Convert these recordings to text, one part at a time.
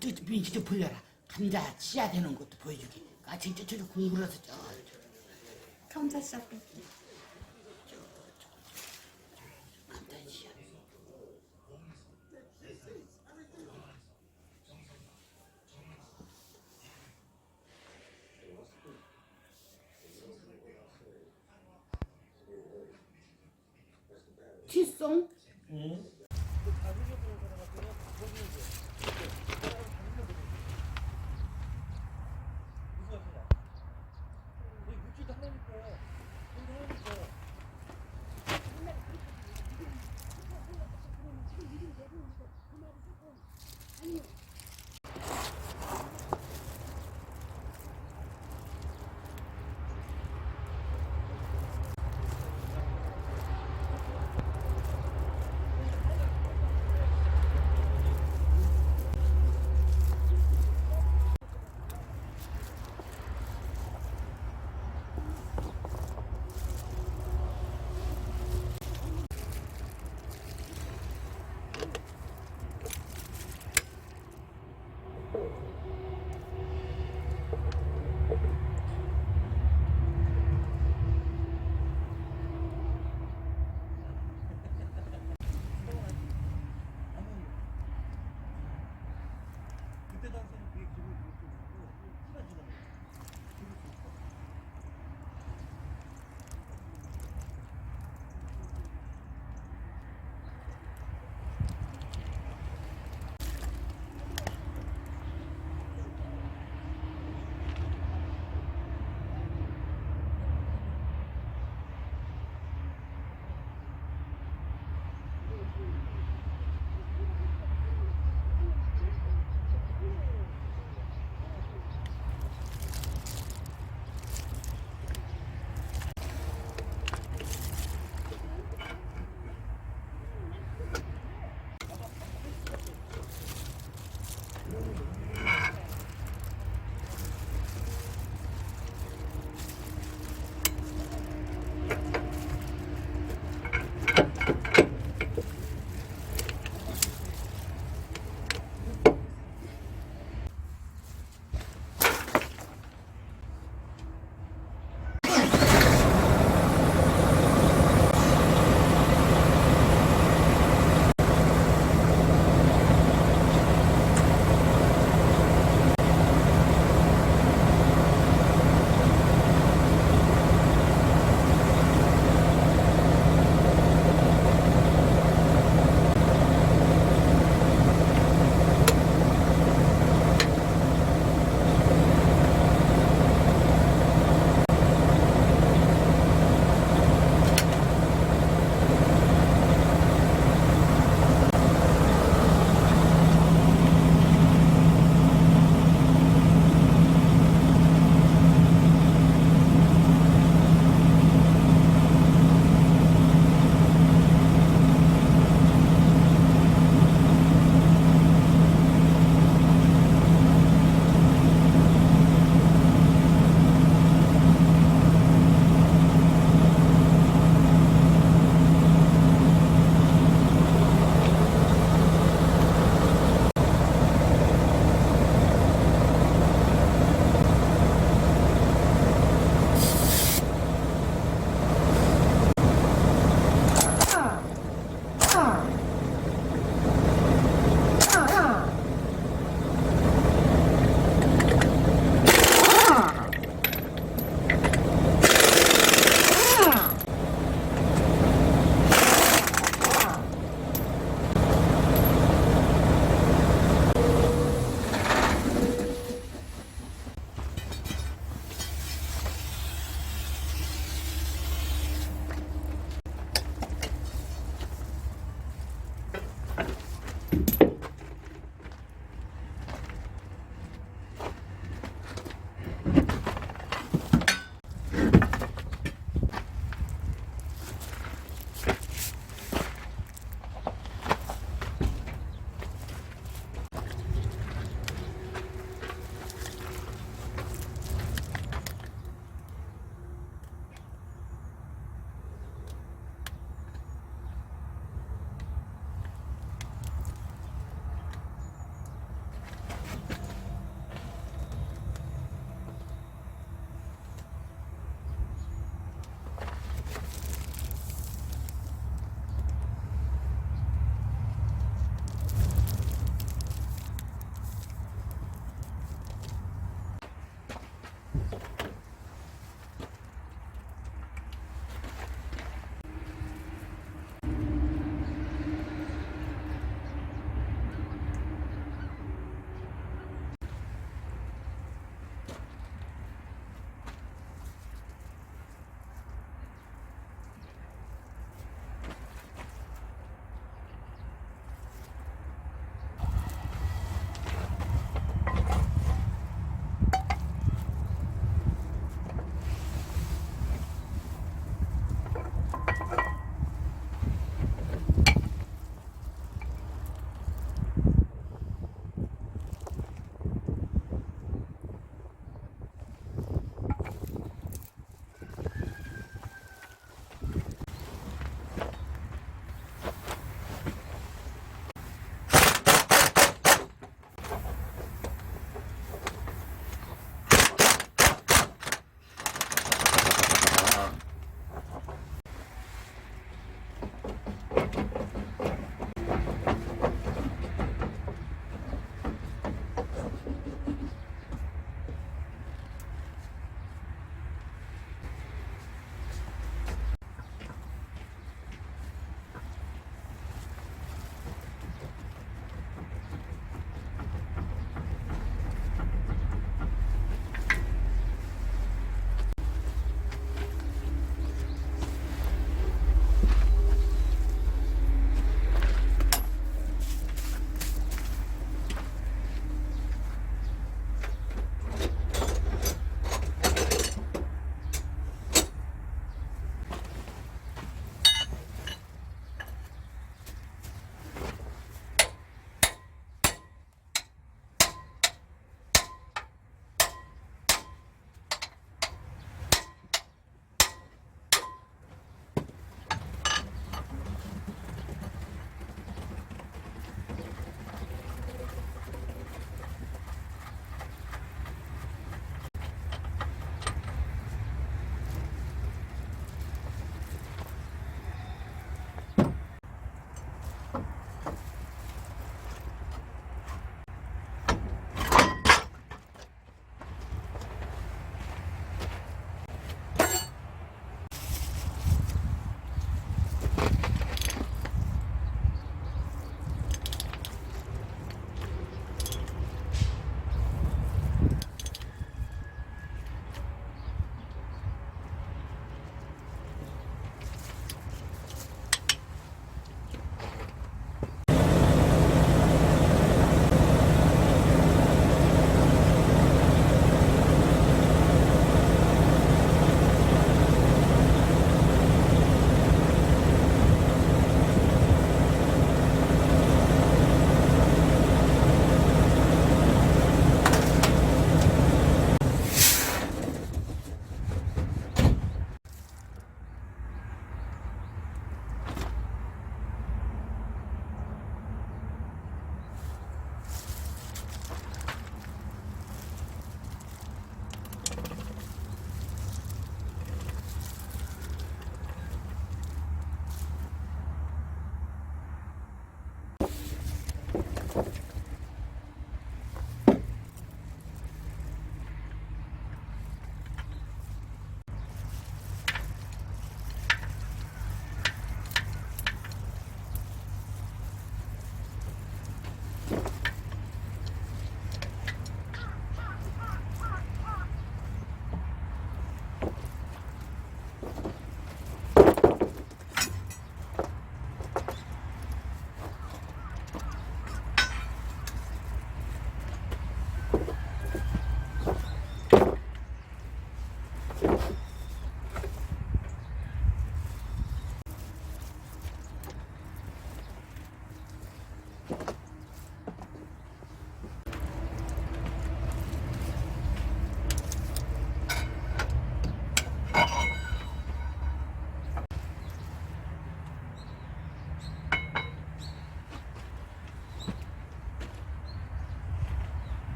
그저 민치 좀 불려라. 감자 씨앗 되는 것도 보여주게. 같이 저쪽 공부라서 저 감자 씨앗 감자 씨앗. 티송?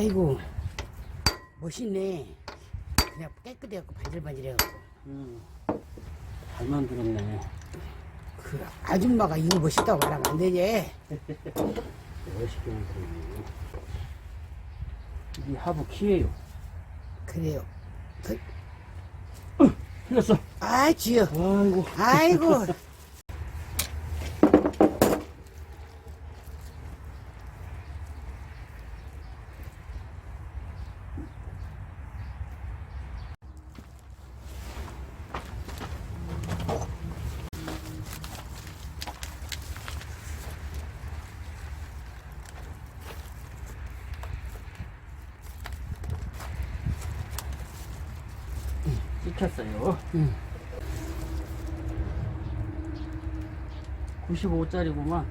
아이고 멋있네. 그냥 깨끗해갖고 반질반질해갖고. 잘 만들었네. 그 아줌마가 이거 멋있다고 말하면 안 되지. 멋있게 만들었네. 이게 하부 키예요. 그래요. 그, 틀렸어. 아 쥐어. 아이고. 아이고. 찍혔어요. 95짜리구만.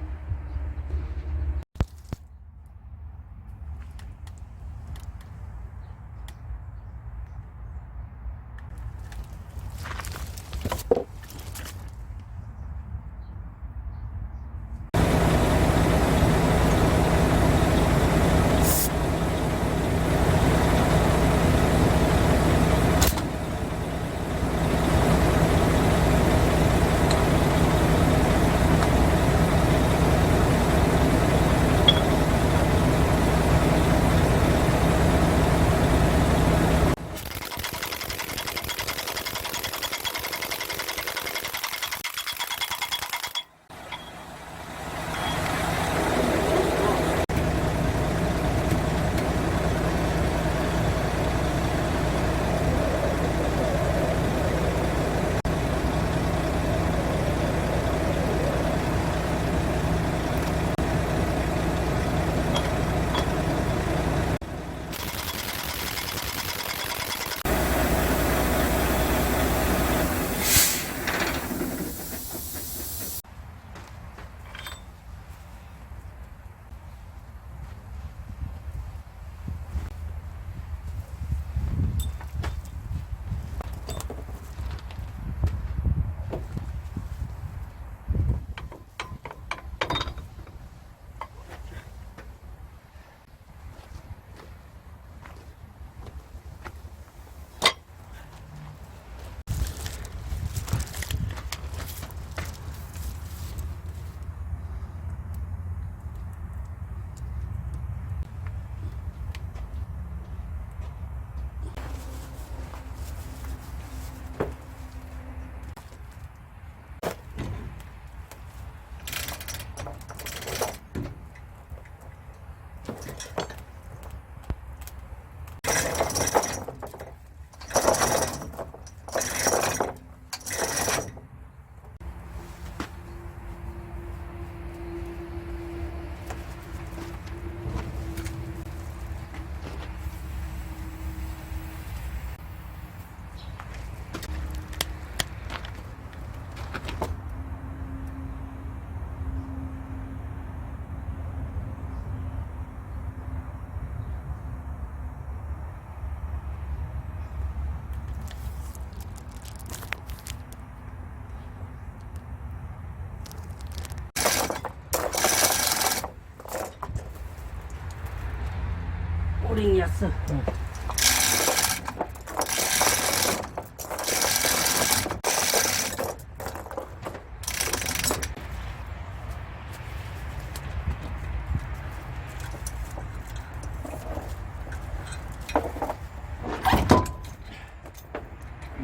꼬링이었어.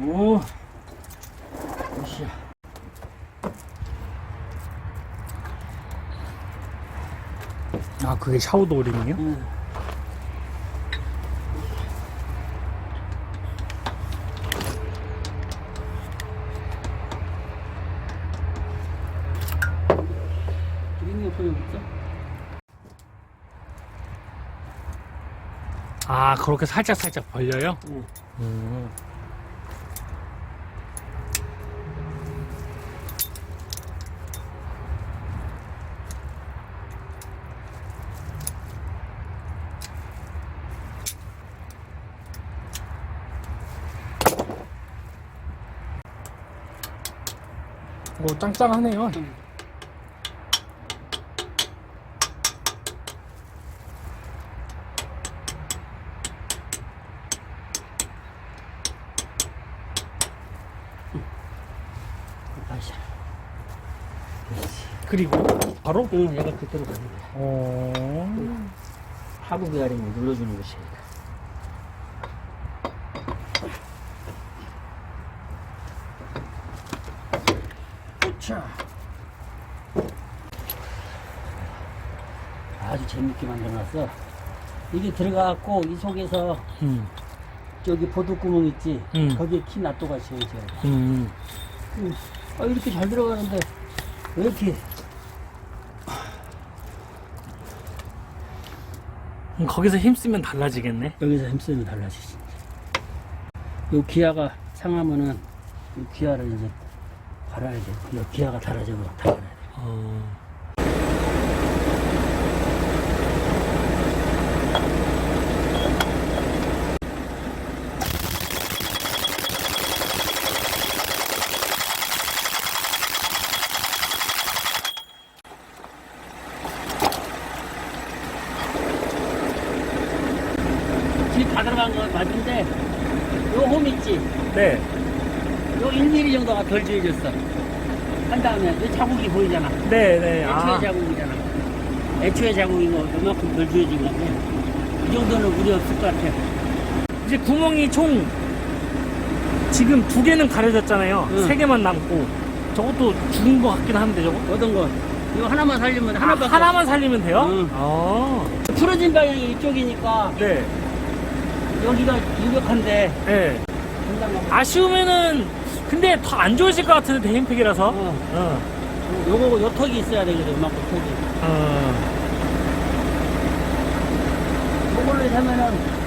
오, 으쌰. 아, 그게 샤우도링이요? 응. 드링이 소용 없어? 아, 그렇게 살짝 벌려요? 응. 음. 오, 짱짱하네요. 아이씨. 그리고 바로? 응, 얘가 그대로 가는 거야. 어. 하부 베어링을 눌러주는 것이. 자, 아주 재밌게 만들어놨어. 이게 들어가갖고 이 속에서 저기 보드구멍 있지? 거기에 키 놔둬가 씌워져. 아, 이렇게 잘 들어가는데 왜 이렇게 거기서 힘쓰면 달라지겠네. 여기서 힘쓰면 달라지지. 요 기아가 상하면은 요 기아를 이제 갈아야 돼. 요 기아가 달아지면 달아야 돼. 다 들어간 거 맞은데 요 홈 있지? 네. 요 1mm 정도가 덜 지어졌어. 한 다음에 요 자국이 보이잖아. 네네. 애초에 자국이잖아. 애초에 자국인 거 요만큼 덜 지어진 건데 이 정도는 무리 없을 것 같아. 이제 구멍이 총 지금 2개는 가려졌잖아요. 응. 3개만 남고. 저것도 죽은 것 같긴 한데 저거. 어떤 거? 이거 하나만 살리면 하나밖에 하나만 살리면 돼요? 응. 아. 풀어진 방향이 이쪽이니까 네. 여기가 유력한데 네. 금방 아쉬우면은 근데 더 안 좋으실 것 같은데 대임팩이라서. 어. 요거 요 턱이 있어야 되거든. 요만큼 턱이. 요걸로 하면은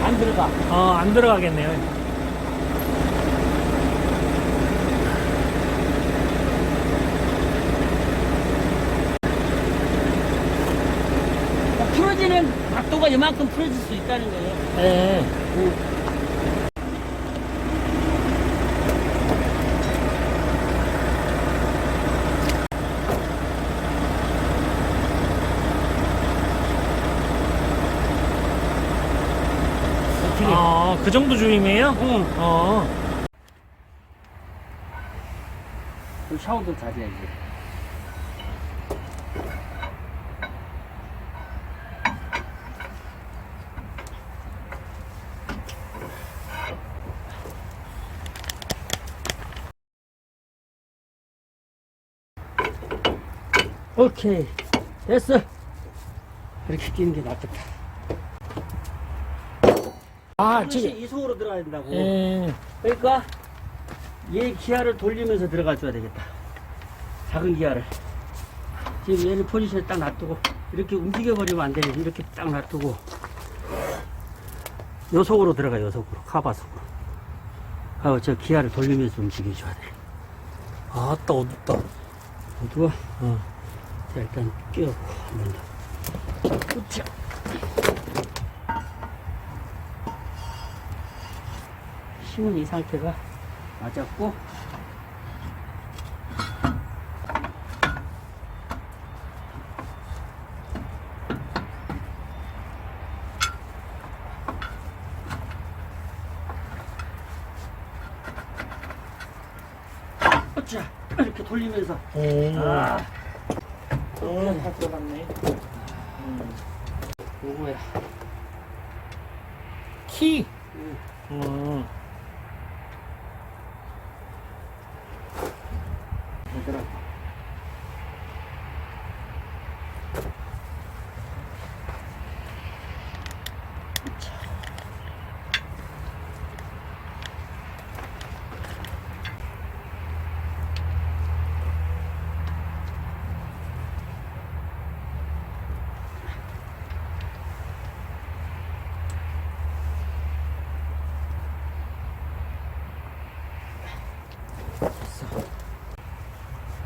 안 들어가. 안 들어가겠네요. 풀어지는 각도가 이만큼 풀어질 수 있다는 거예요. 네. 그 정도 주임이에요? 응. 샤워도 잘해야지. 오케이. 됐어. 이렇게 끼는 게 낫겠다. 지금. 이 속으로 들어가야 된다고. 예. 그러니까 얘 기아를 돌리면서 들어가 줘야 되겠다. 작은 기아를. 지금 얘는 포지션에 딱 놔두고 이렇게 움직여 버리면 안 되네. 이렇게 딱 놔두고 요 속으로 들어가. 요 속으로 카바 속으로. 하고 저 기아를 돌리면서 움직여 줘야 돼. 아따 어둡다. 어두워? 자, 일단 끼워고 한 번 더. 자, 꽂자. 힘은 이 상태가 맞았고, 꽂자. 이렇게 돌리면서. 다 들어갔네. 요거야. 키. 얘들아.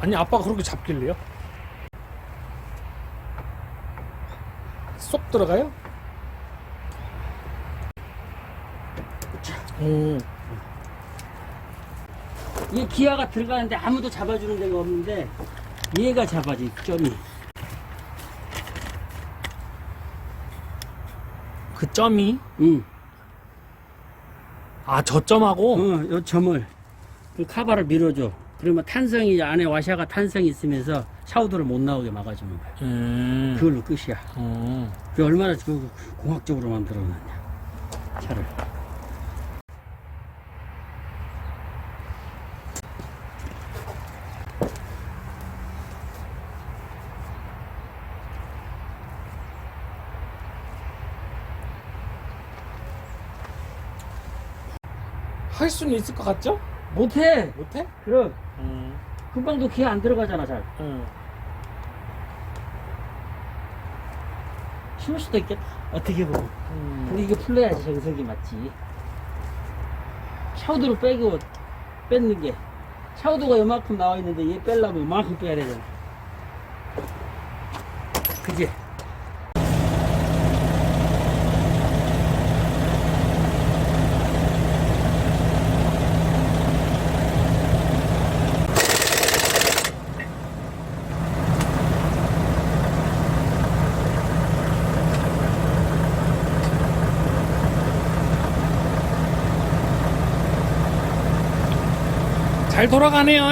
아니 아빠가 그렇게 잡길래요? 쏙 들어가요? 이 기아가 들어가는데 아무도 잡아주는 데가 없는데 얘가 잡아줘. 점이. 그 점이? 응. 아, 저점하고? 요 점을 그 카바를 밀어줘. 그러면 탄성이 안에 와샤가 탄성이 있으면서 샤우드를 못 나오게 막아주는 거야. 그걸로 끝이야. 그 얼마나 그 공학적으로 만들어놨냐 차를. 할 수는 있을 것 같죠? 못해. 못해? 그럼 금방도 기어 안 들어가잖아 잘. 쉬울 수도 있겠다 어떻게 보면. 근데 이게 풀려야지 정석이 맞지. 샤우드를 빼고 뺏는 게, 샤우드가 요만큼 나와 있는데 얘 빼려면 요만큼 빼야 되잖아. 그지? 잘 돌아가네요.